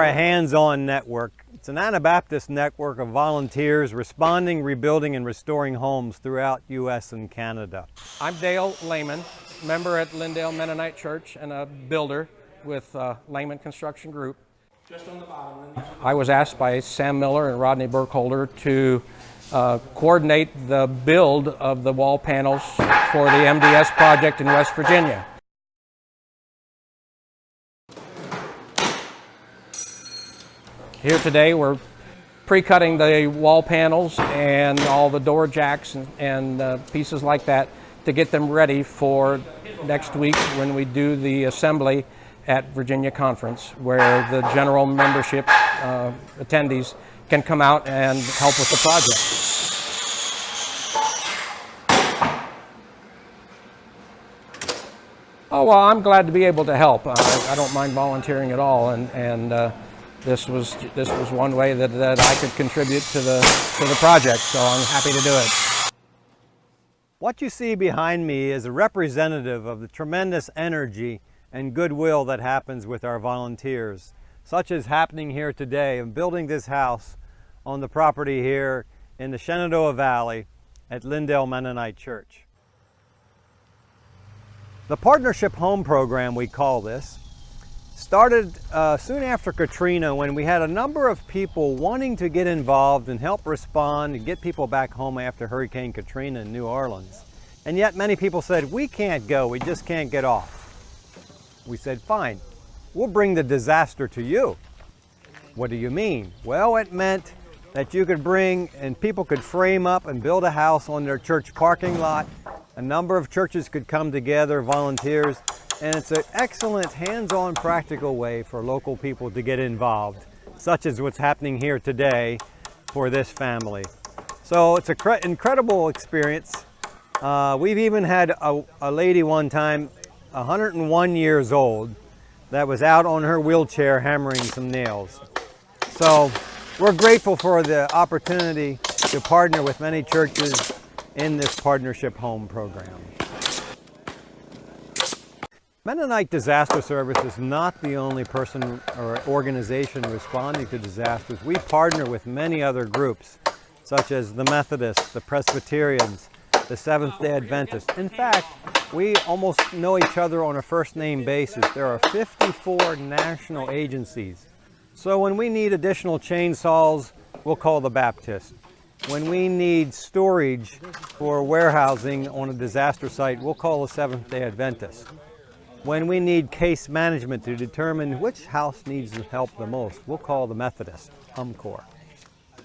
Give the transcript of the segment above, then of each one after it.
a hands-on network. It's an Anabaptist network of volunteers responding, rebuilding, and restoring homes throughout U.S. and Canada. I'm Dale Lehman, member at Daniel Mennonite Church and a builder with Lehman Construction Group. Just on the bottom. I was asked by Sam Miller and Rodney Burkholder to coordinate the build of the wall panels for the MDS project in West Virginia. Here today we're pre-cutting the wall panels and all the door jacks and pieces like that to get them ready for next week when we do the assembly at Virginia Conference, where the general membership attendees can come out and help with the project. Oh, well, I'm glad to be able to help. I don't mind volunteering at all, and this was one way that I could contribute to the project, so I'm happy to do it. What you see behind me is a representative of the tremendous energy and goodwill that happens with our volunteers, such as happening here today in building this house on the property here in the Shenandoah Valley at Daniel Mennonite Church. The Partnership Home Program, we call this, started soon after Katrina, when we had a number of people wanting to get involved and help respond and get people back home after Hurricane Katrina in New Orleans. And yet many people said, we can't go, we just can't get off. We said, fine, we'll bring the disaster to you. What do you mean? Well, it meant that you could bring and people could frame up and build a house on their church parking lot. A number of churches could come together, volunteers, and it's an excellent hands-on practical way for local people to get involved, such as what's happening here today for this family. So it's an incredible experience. We've even had a lady one time, 101 years old, that was out on her wheelchair hammering some nails. So we're grateful for the opportunity to partner with many churches in this Partnership Home Program. Mennonite Disaster Service is not the only person or organization responding to disasters. We partner with many other groups, such as the Methodists, the Presbyterians, the Seventh-day Adventists. In fact, we almost know each other on a first-name basis. There are 54 national agencies. So when we need additional chainsaws, we'll call the Baptist. When we need storage for warehousing on a disaster site, we'll call the Seventh-day Adventist. When we need case management to determine which house needs help the most, we'll call the Methodist, UMCOR.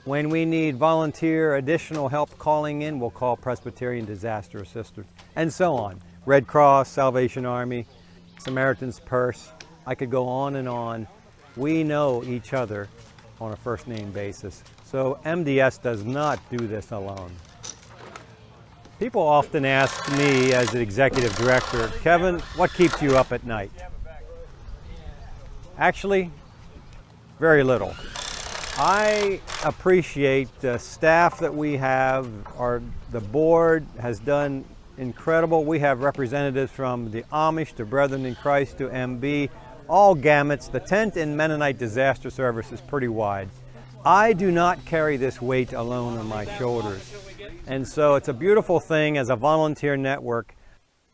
When we need volunteer additional help calling in, we'll call Presbyterian Disaster Assistance, and so on. Red Cross, Salvation Army, Samaritan's Purse. I could go on and on. We know each other on a first-name basis. So MDS does not do this alone. People often ask me as the executive director, Kevin, what keeps you up at night? Actually, very little. I appreciate the staff that we have. The board has done incredible. We have representatives from the Amish to Brethren in Christ to MB, all gamuts. The tent in Mennonite Disaster Service is pretty wide. I do not carry this weight alone on my shoulders. And so it's a beautiful thing as a volunteer network.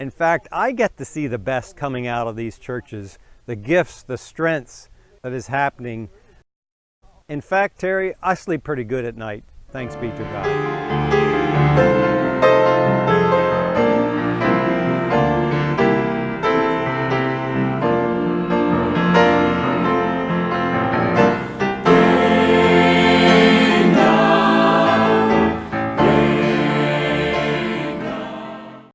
In fact, I get to see the best coming out of these churches, the gifts, the strengths that is happening. In fact, Terry, I sleep pretty good at night. Thanks be to God.